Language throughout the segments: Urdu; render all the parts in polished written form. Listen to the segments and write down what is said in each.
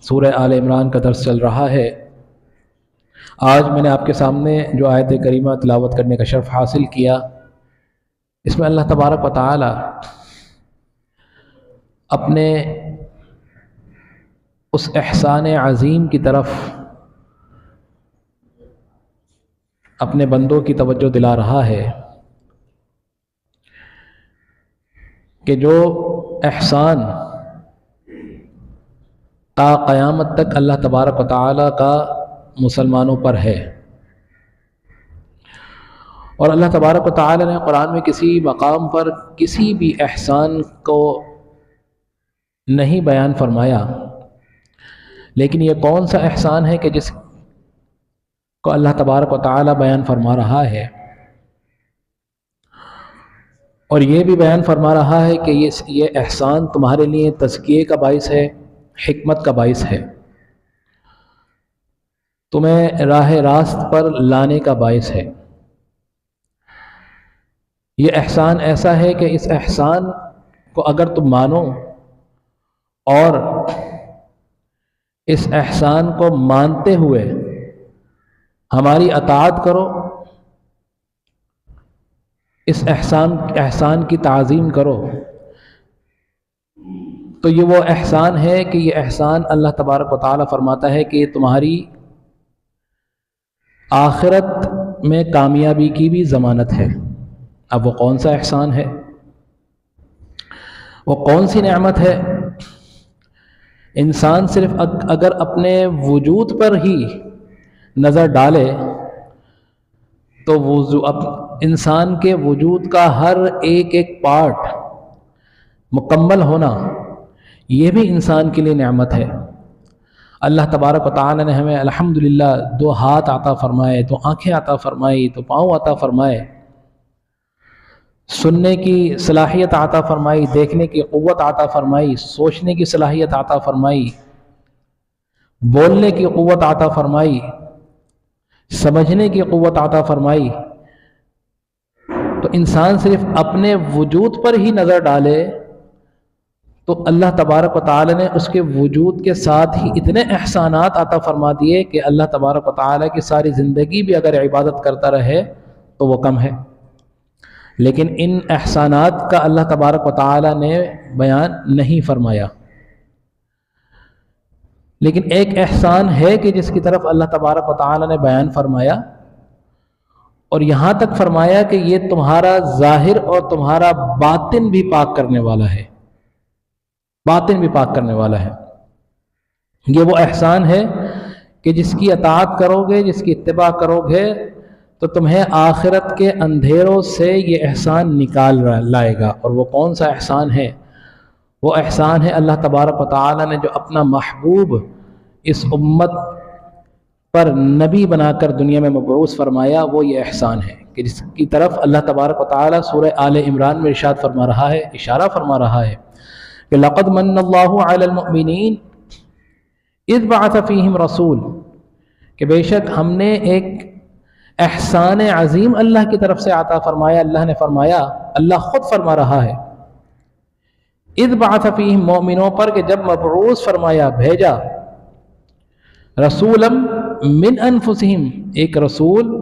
سورہ آل عمران کا درس چل رہا ہے۔ آج میں نے آپ کے سامنے جو آیت کریمہ تلاوت کرنے کا شرف حاصل کیا، اس میں اللہ تبارک و تعالی اپنے اس احسان عظیم کی طرف اپنے بندوں کی توجہ دلا رہا ہے کہ جو احسان تا قیامت تک اللہ تبارک و تعالی کا مسلمانوں پر ہے، اور اللہ تبارک و تعالی نے قرآن میں کسی مقام پر کسی بھی احسان کو نہیں بیان فرمایا، لیکن یہ کون سا احسان ہے کہ جس کو اللہ تبارک و تعالی بیان فرما رہا ہے، اور یہ بھی بیان فرما رہا ہے کہ یہ احسان تمہارے لیے تزکیے کا باعث ہے، حکمت کا باعث ہے، تمہیں راہ راست پر لانے کا باعث ہے۔ یہ احسان ایسا ہے کہ اس احسان کو اگر تم مانو اور اس احسان کو مانتے ہوئے ہماری اطاعت کرو، اس احسان کی تعظیم کرو، تو یہ وہ احسان ہے کہ یہ احسان اللہ تبارک و تعالی فرماتا ہے کہ یہ تمہاری آخرت میں کامیابی کی بھی ضمانت ہے۔ اب وہ کون سا احسان ہے، وہ کون سی نعمت ہے؟ انسان صرف اگر اپنے وجود پر ہی نظر ڈالے تو انسان کے وجود کا ہر ایک پارٹ مکمل ہونا، یہ بھی انسان کے لیے نعمت ہے۔ اللہ تبارک و تعالی نے ہمیں الحمدللہ 2 ہاتھ عطا فرمائے، 2 آنکھیں عطا فرمائی، 2 پاؤں عطا فرمائے، سننے کی صلاحیت عطا فرمائی، دیکھنے کی قوت عطا فرمائی، سوچنے کی صلاحیت عطا فرمائی، بولنے کی قوت عطا فرمائی، سمجھنے کی قوت عطا فرمائی۔ تو انسان صرف اپنے وجود پر ہی نظر ڈالے تو اللہ تبارک و تعالی نے اس کے وجود کے ساتھ ہی اتنے احسانات عطا فرما دیے کہ اللہ تبارک و تعالی کی ساری زندگی بھی اگر عبادت کرتا رہے تو وہ کم ہے۔ لیکن ان احسانات کا اللہ تبارک و تعالی نے بیان نہیں فرمایا، لیکن ایک احسان ہے کہ جس کی طرف اللہ تبارک و تعالی نے بیان فرمایا، اور یہاں تک فرمایا کہ یہ تمہارا ظاہر اور تمہارا باطن بھی پاک کرنے والا ہے، باطن بھی پاک کرنے والا ہے۔ یہ وہ احسان ہے کہ جس کی اطاعت کرو گے، جس کی اتباع کرو گے تو تمہیں آخرت کے اندھیروں سے یہ احسان نکال لائے گا۔ اور وہ کون سا احسان ہے؟ وہ احسان ہے اللہ تبارک و تعالی نے جو اپنا محبوب اس امت پر نبی بنا کر دنیا میں مبعوث فرمایا، وہ یہ احسان ہے کہ جس کی طرف اللہ تبارک و تعالی سورہ آل عمران میں ارشاد فرما رہا ہے، اشارہ فرما رہا ہے کہ لقد من اللہ علی المؤمنین اذ بعث فیہم رسول، کہ بے شک ہم نے ایک احسان عظیم اللہ کی طرف سے عطا فرمایا۔ اللہ نے فرمایا، اللہ خود فرما رہا ہے، اذ بعث فیہم، مومنوں پر کہ جب مبعوث فرمایا، بھیجا، رسولا من انفسہم، ایک رسول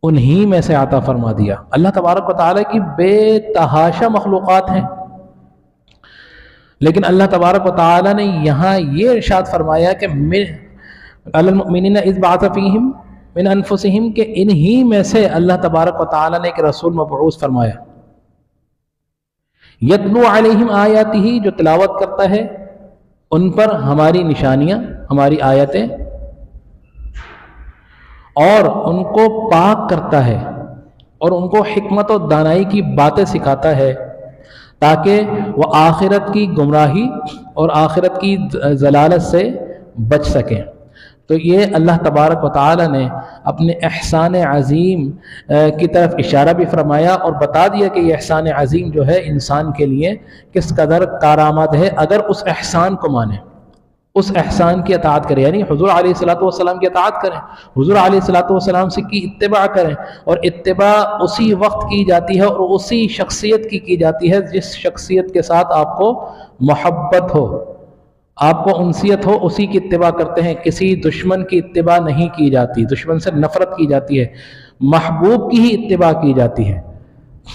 انہی میں سے عطا فرما دیا۔ اللہ تبارک و تعالیٰ کی بے تحاشا مخلوقات ہیں، لیکن اللہ تبارک و تعالیٰ نے یہاں یہ ارشاد فرمایا کہ علی المؤمنین اذ بعث فیہم من انفسہم، کہ انہی میں سے اللہ تبارک و تعالیٰ نے ایک رسول مبعوث فرمایا، یتلو علیہم آیاتہ، جو تلاوت کرتا ہے ان پر ہماری نشانیاں، ہماری آیتیں، اور ان کو پاک کرتا ہے اور ان کو حکمت و دانائی کی باتیں سکھاتا ہے تاکہ وہ آخرت کی گمراہی اور آخرت کی ضلالت سے بچ سکیں۔ تو یہ اللہ تبارک و تعالی نے اپنے احسان عظیم کی طرف اشارہ بھی فرمایا اور بتا دیا کہ یہ احسان عظیم جو ہے انسان کے لیے کس قدر کارآمد ہے اگر اس احسان کو مانے، اس احسان کی اطاعت کریں، یعنی حضور علیہ الصلوۃ والسلام کی اطاعت کریں، حضور علیہ الصلوۃ والسلام سے کی اتباع کریں، اور اتباع اسی وقت کی جاتی ہے اور اسی شخصیت کی جاتی ہے جس شخصیت کے ساتھ آپ کو محبت ہو، آپ کو انسیت ہو اسی کی اتباع کرتے ہیں، کسی دشمن کی اتباع نہیں کی جاتی، دشمن سے نفرت کی جاتی ہے، محبوب کی ہی اتباع کی جاتی ہے۔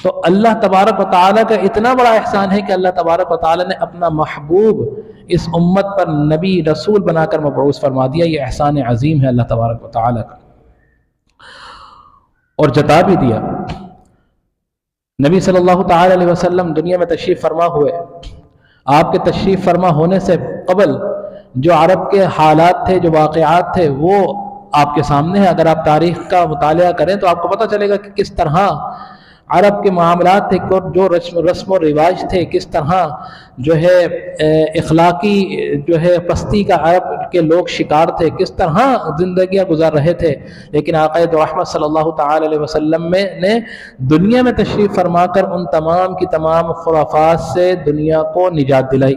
تو اللہ تبارک و تعالیٰ کا اتنا بڑا احسان ہے کہ اللہ تبارک و تعالیٰ نے اپنا محبوب اس امت پر نبی رسول بنا کر مبعوث فرما دیا۔ یہ احسان عظیم ہے اللہ تبارک و تعالیٰ کا، اور جتا بھی دیا۔ نبی صلی اللہ تعالیٰ علیہ وسلم دنیا میں تشریف فرما ہوئے، آپ کے تشریف فرما ہونے سے قبل جو عرب کے حالات تھے، جو واقعات تھے، وہ آپ کے سامنے ہیں۔ اگر آپ تاریخ کا مطالعہ کریں تو آپ کو پتہ چلے گا کہ کس طرح عرب کے معاملات تھے، جو رسم و رواج تھے، کس طرح جو ہے اخلاقی جو ہے پستی کا عرب کے لوگ شکار تھے، کس طرح زندگیاں گزار رہے تھے۔ لیکن آقا دو رحمت صلی اللہ تعالی علیہ وسلم نے دنیا میں تشریف فرما کر ان تمام کی تمام خرافات سے دنیا کو نجات دلائی۔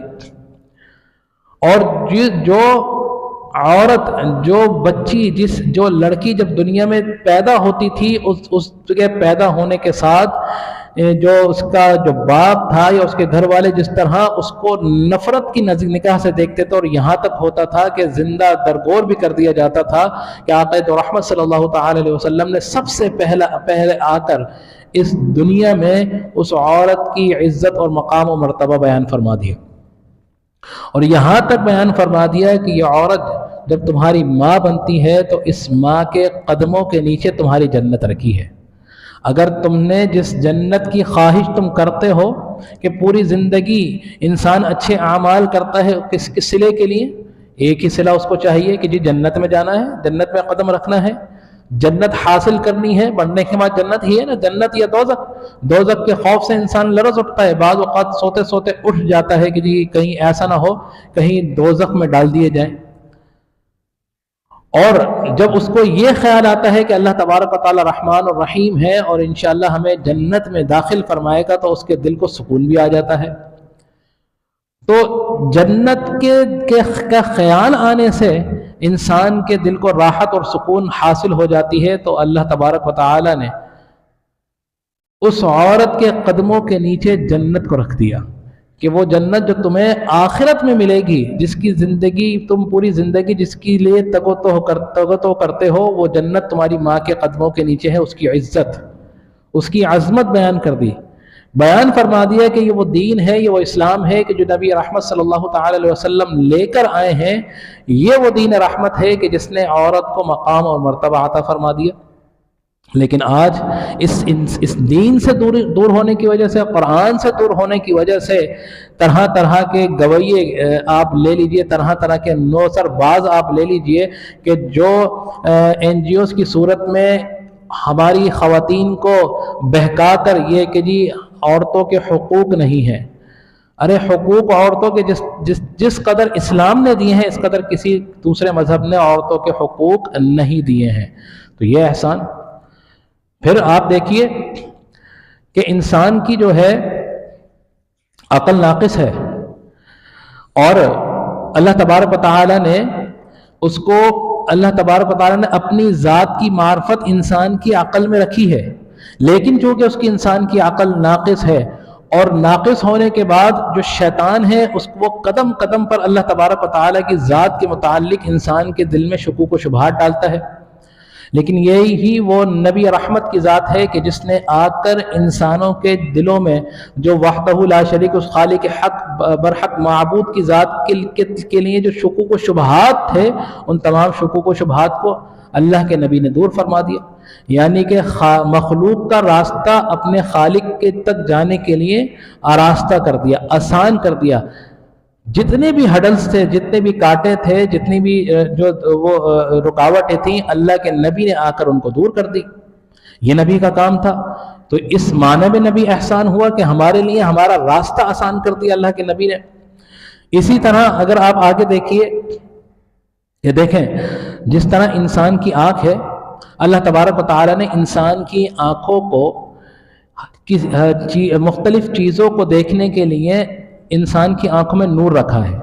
اور جو عورت، جو بچی، جو لڑکی جب دنیا میں پیدا ہوتی تھی، اس کے پیدا ہونے کے ساتھ جو اس کا جو باپ تھا یا اس کے گھر والے جس طرح اس کو نفرت کی نگاہ سے دیکھتے تھے، اور یہاں تک ہوتا تھا کہ زندہ درگور بھی کر دیا جاتا تھا، کہ آقا تو رحمت صلی اللہ تعالی علیہ وسلم نے سب سے پہلے آ کر اس دنیا میں اس عورت کی عزت اور مقام و مرتبہ بیان فرما دیا، اور یہاں تک بیان فرما دیا کہ یہ عورت جب تمہاری ماں بنتی ہے تو اس ماں کے قدموں کے نیچے تمہاری جنت رکھی ہے۔ اگر تم نے جس جنت کی خواہش تم کرتے ہو کہ پوری زندگی انسان اچھے اعمال کرتا ہے، کس صلے کے لیے؟ ایک ہی صلہ اس کو چاہیے کہ جی جنت میں جانا ہے، جنت میں قدم رکھنا ہے، جنت حاصل کرنی ہے، بڑھنے کے بعد جنت ہی ہے نا، جنت یا دوزخ۔ دوزخ کے خوف سے انسان لرز اٹھتا ہے، بعض اوقات سوتے سوتے اٹھ جاتا ہے کہ جی کہیں ایسا نہ ہو کہیں دوزخ میں ڈال دیے جائیں۔ اور جب اس کو یہ خیال آتا ہے کہ اللہ تبارک و تعالی رحمان اور رحیم ہے اور انشاءاللہ ہمیں جنت میں داخل فرمائے گا، تو اس کے دل کو سکون بھی آ جاتا ہے۔ تو جنت کا خیال آنے سے انسان کے دل کو راحت اور سکون حاصل ہو جاتی ہے۔ تو اللہ تبارک و تعالی نے اس عورت کے قدموں کے نیچے جنت کو رکھ دیا، کہ وہ جنت جو تمہیں آخرت میں ملے گی، جس کی زندگی تم پوری زندگی جس کے لیے تگ و تو کرتے ہو، وہ جنت تمہاری ماں کے قدموں کے نیچے ہے۔ اس کی عزت، اس کی عظمت بیان کر دی، بیان فرما دیا کہ یہ وہ دین ہے، یہ وہ اسلام ہے کہ جو نبی رحمت صلی اللہ تعالی علیہ وسلم لے کر آئے ہیں۔ یہ وہ دین رحمت ہے کہ جس نے عورت کو مقام اور مرتبہ عطا فرما دیا۔ لیکن آج اس دین سے دور ہونے کی وجہ سے، قرآن سے دور ہونے کی وجہ سے، طرح طرح کے گویے آپ لے لیجئے، طرح طرح کے نوسر باز آپ لے لیجئے، کہ جو این جی اوز کی صورت میں ہماری خواتین کو بہکا کر یہ کہ جی عورتوں کے حقوق نہیں ہیں۔ ارے حقوق عورتوں کے جس قدر اسلام نے دیے ہیں، اس قدر کسی دوسرے مذہب نے عورتوں کے حقوق نہیں دیے ہیں۔ تو یہ احسان۔ پھر آپ دیکھیے کہ انسان کی جو ہے عقل ناقص ہے، اور اللہ تبارک و تعالی نے اس کو، اللہ تبارک و تعالی نے اپنی ذات کی معرفت انسان کی عقل میں رکھی ہے، لیکن چونکہ اس کی انسان کی عقل ناقص ہے، اور ناقص ہونے کے بعد جو شیطان ہے اس کو قدم قدم پر اللہ تبارک و تعالی کی ذات کے متعلق انسان کے دل میں شکوک و شبہات ڈالتا ہے۔ لیکن یہی وہ نبی رحمت کی ذات ہے کہ جس نے آ کر انسانوں کے دلوں میں جو وحدہ لا شریک اس خالق حق برحق معبود کی ذات کے لیے جو شکوک و شبہات تھے، ان تمام شکوک و شبہات کو اللہ کے نبی نے دور فرما دیا۔ یعنی کہ مخلوق کا راستہ اپنے خالق کے تک جانے کے لیے آراستہ کر دیا، آسان کر دیا۔ جتنے بھی ہڈلز تھے، جتنے بھی کانٹے تھے، جتنی بھی جو وہ رکاوٹیں تھیں، اللہ کے نبی نے آ کر ان کو دور کر دی۔ یہ نبی کا کام تھا۔ تو اس معنی میں نبی احسان ہوا کہ ہمارے لیے ہمارا راستہ آسان کر دیا اللہ کے نبی نے۔ اسی طرح اگر آپ آگے دیکھیے کہ دیکھیں جس طرح انسان کی آنکھ ہے، اللہ تبارک و تعالی نے انسان کی آنکھوں کو مختلف چیزوں کو دیکھنے کے لیے انسان کی آنکھوں میں نور رکھا ہے۔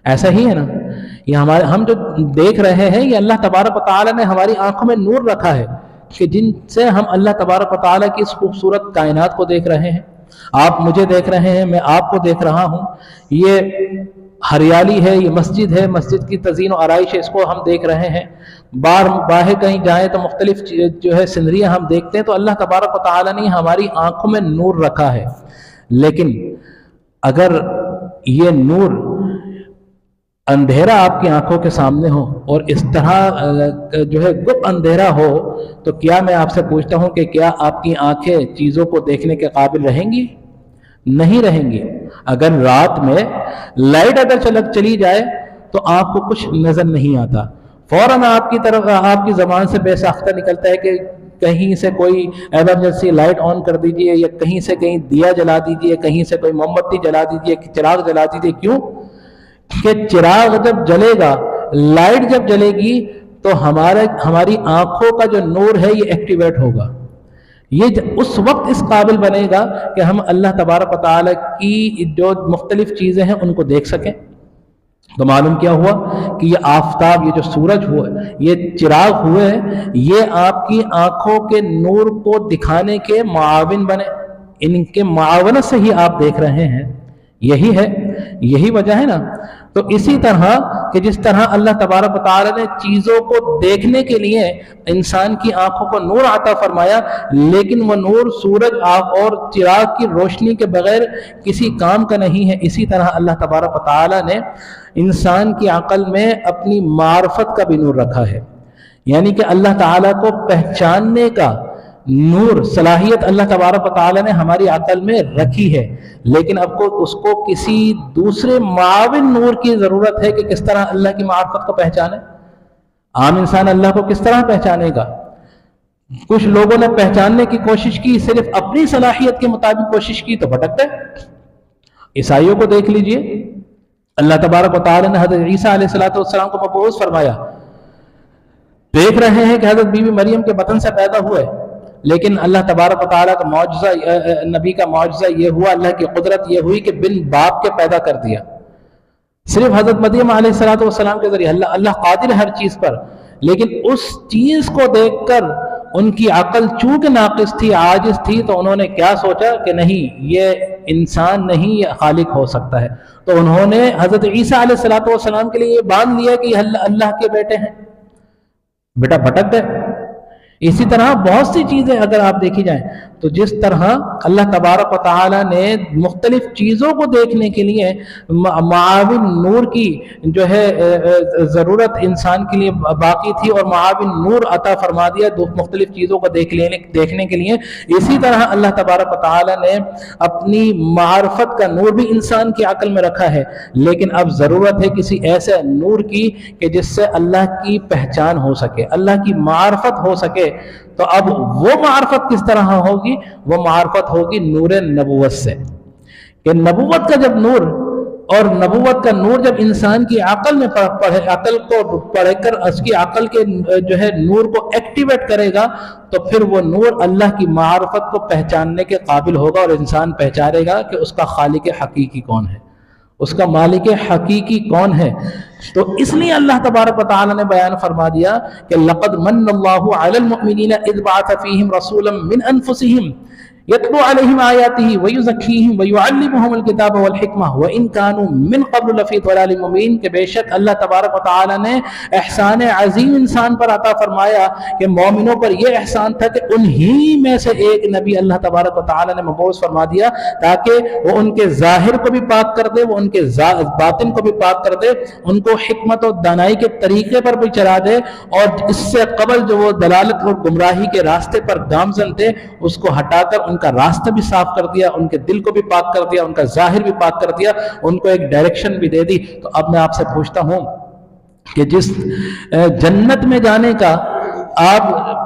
ایسا ہی ہے نا، یہ ہم جو دیکھ رہے ہیں، یہ اللہ تبارک و تعالی نے ہماری آنکھوں میں نور رکھا ہے، کہ جن سے ہم اللہ تبارک و تعالی کی اس خوبصورت کائنات کو دیکھ رہے ہیں۔ آپ مجھے دیکھ رہے ہیں، میں آپ کو دیکھ رہا ہوں۔ یہ ہریالی ہے، یہ مسجد ہے، مسجد کی تزئین و آرائش ہے، اس کو ہم دیکھ رہے ہیں. باہر کہیں جائیں تو مختلف جو ہے سینریاں ہم دیکھتے ہیں. تو اللہ تبارک و تعالیٰ نے ہماری آنکھوں میں نور رکھا ہے. لیکن اگر یہ نور اندھیرا آپ کی آنکھوں کے سامنے ہو اور اس طرح جو ہے گپ اندھیرا ہو، تو کیا میں آپ سے پوچھتا ہوں کہ کیا آپ کی آنکھیں چیزوں کو دیکھنے کے قابل رہیں گی؟ نہیں رہیں گی. اگر رات میں لائٹ اگر چلی جائے تو آپ کو کچھ نظر نہیں آتا، فوراً آپ کی طرف آپ کی زبان سے بے ساختہ نکلتا ہے کہ کہیں سے کوئی ایمرجنسی لائٹ آن کر دیجئے، یا کہیں سے کہیں دیا جلا دیجئے، کہیں سے کوئی موم بتی جلا دیجئے، چراغ جلا دیجئے. کیوں کہ چراغ جب جلے گا، لائٹ جب جلے گی تو ہماری آنکھوں کا جو نور ہے یہ ایکٹیویٹ ہوگا. یہ اس وقت اس قابل بنے گا کہ ہم اللہ تبارک و تعالیٰ کی جو مختلف چیزیں ہیں ان کو دیکھ سکیں. تو معلوم کیا ہوا کہ یہ آفتاب، یہ جو سورج ہوا، یہ چراغ ہوئے، یہ آپ کی آنکھوں کے نور کو دکھانے کے معاون بنے. ان کے معاونت سے ہی آپ دیکھ رہے ہیں. یہی وجہ ہے نا. تو اسی طرح کہ جس طرح اللہ تبارک و تعالیٰ نے چیزوں کو دیکھنے کے لیے انسان کی آنکھوں کو نور عطا فرمایا، لیکن وہ نور سورج اور چراغ کی روشنی کے بغیر کسی کام کا نہیں ہے. اسی طرح اللہ تبارک و تعالیٰ نے انسان کی عقل میں اپنی معرفت کا بھی نور رکھا ہے. یعنی کہ اللہ تعالیٰ کو پہچاننے کا نور، صلاحیت اللہ تبارک و تعالیٰ نے ہماری عقل میں رکھی ہے. لیکن اب اس کو کسی دوسرے معاون نور کی ضرورت ہے کہ کس طرح اللہ کی معرفت کو پہچانے. عام انسان اللہ کو کس طرح پہچانے گا؟ کچھ لوگوں نے پہچاننے کی کوشش کی، صرف اپنی صلاحیت کے مطابق کوشش کی تو بھٹک گئے. عیسائیوں کو دیکھ لیجئے، اللہ تبارک و تعالیٰ نے حضرت عیسیٰ علیہ السلام کو مبعوث فرمایا. دیکھ رہے ہیں کہ حضرت بی بی مریم کے بطن سے پیدا ہوئے، لیکن اللہ تبارک و تعالیٰ کا معجزہ، نبی کا معجزہ یہ ہوا، اللہ کی قدرت یہ ہوئی کہ بن باپ کے پیدا کر دیا. صرف حضرت مریم علیہ السلام کے ذریعے. اللہ قادر ہے ہر چیز پر، لیکن اس چیز کو دیکھ کر ان کی عقل چونکہ ناقص تھی، عاجز تھی، تو انہوں نے کیا سوچا کہ نہیں، یہ انسان نہیں، یہ خالق ہو سکتا ہے. تو انہوں نے حضرت عیسیٰ علیہ السلام کے لیے یہ باندھ لیا کہ یہ اللہ کے بیٹے ہیں. بیٹا بھٹک گئے. اسی طرح بہت سی چیزیں اگر آپ دیکھی جائیں تو جس طرح اللہ تبارک و تعالیٰ نے مختلف چیزوں کو دیکھنے کے لیے معاون نور کی جو ہے ضرورت انسان کے لیے باقی تھی، اور معاون نور عطا فرما دیا مختلف چیزوں کو دیکھنے کے لیے. اسی طرح اللہ تبارک و تعالیٰ نے اپنی معرفت کا نور بھی انسان کی عقل میں رکھا ہے، لیکن اب ضرورت ہے کسی ایسے نور کی کہ جس سے اللہ کی پہچان ہو سکے، اللہ کی معرفت ہو سکے. تو اب وہ معرفت کس طرح ہوگی؟ وہ معرفت ہوگی نور نبوت سے. کہ نبوت کا جب نور، اور نبوت کا نور جب انسان کی عقل میں عقل کو پڑھ کر اس کی عقل کے جو ہے نور کو ایکٹیویٹ کرے گا، تو پھر وہ نور اللہ کی معرفت کو پہچاننے کے قابل ہوگا، اور انسان پہچانے گا کہ اس کا خالق حقیقی کون ہے، اس کا مالک حقیقی کون ہے. تو اس لیے اللہ تبارک و تعالیٰ نے بیان فرما دیا کہ لقد من اللہ علی المؤمنین اذ بعث فیہم رسولا من انفسہم یتلو علیہم آیاتہ ویزکیہم ویعلمہم الکتاب والحکمہ وان کانوا من قبل لفی ضلال مبین. کہ بے شک اللہ تبارک و تعالیٰ نے احسان عظیم انسان پر عطا فرمایا کہ مومنوں پر یہ احسان تھا کہ انہی میں سے ایک نبی اللہ تبارک و تعالیٰ نے مبعوث فرما دیا، تاکہ وہ ان کے ظاہر کو بھی پاک کر دے، وہ ان کے باطن کو بھی پاک کر دے، ان کو حکمت و دانائی کے طریقے پر بھی چلا دے، اور اس سے قبل جو وہ دلالت اور گمراہی کے راستے پر گامزن تھے اس کو ہٹا کر ان کا راستہ بھی صاف کر دیا، ان کے دل کو بھی پاک کر دیا، ان کا ظاہر بھی پاک کر دیا، ان کو ایک ڈائریکشن بھی دے دی. تو اب میں آپ سے پوچھتا ہوں کہ جس جنت میں جانے کا آپ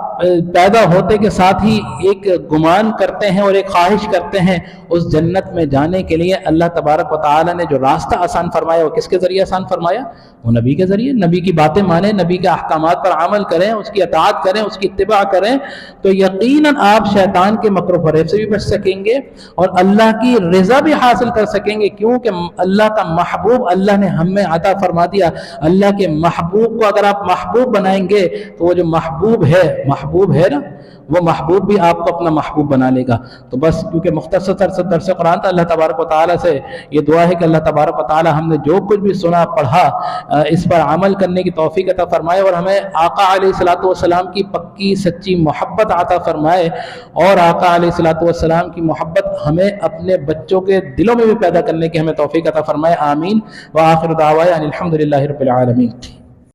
پیدا ہوتے کے ساتھ ہی ایک گمان کرتے ہیں اور ایک خواہش کرتے ہیں، اس جنت میں جانے کے لیے اللہ تبارک و تعالیٰ نے جو راستہ آسان فرمایا وہ کس کے ذریعے آسان فرمایا؟ وہ نبی کے ذریعے. نبی کی باتیں مانیں، نبی کے احکامات پر عمل کریں، اس کی اطاعت کریں، اس کی اتباع کریں، تو یقیناً آپ شیطان کے مکر و فریب سے بھی بچ سکیں گے اور اللہ کی رضا بھی حاصل کر سکیں گے. کیونکہ اللہ کا محبوب اللہ نے ہمیں عطا فرما دیا. اللہ کے محبوب کو اگر آپ محبوب بنائیں گے تو وہ جو محبوب ہے، محبوب ہے نا، وہ محبوب بھی آپ کو اپنا محبوب بنا لے گا۔ تو بس کیونکہ مختصر درس قرآن تھا، اللہ تبارک و تعالیٰ سے یہ دعا ہے کہ اللہ تبارک و تعالیٰ ہم نے جو کچھ بھی سنا پڑھا اس پر عمل کرنے کی توفیق عطا فرمائے، اور ہمیں آقا علیہ الصلوۃ والسلام کی پکی سچی محبت عطا فرمائے، اور آقا علیہ الصلوۃ والسلام کی محبت ہمیں اپنے بچوں کے دلوں میں بھی پیدا کرنے کی ہمیں توفیق عطا فرمائے، آمین۔ وآخر دعوانا ان الحمد للہ رب العالمین۔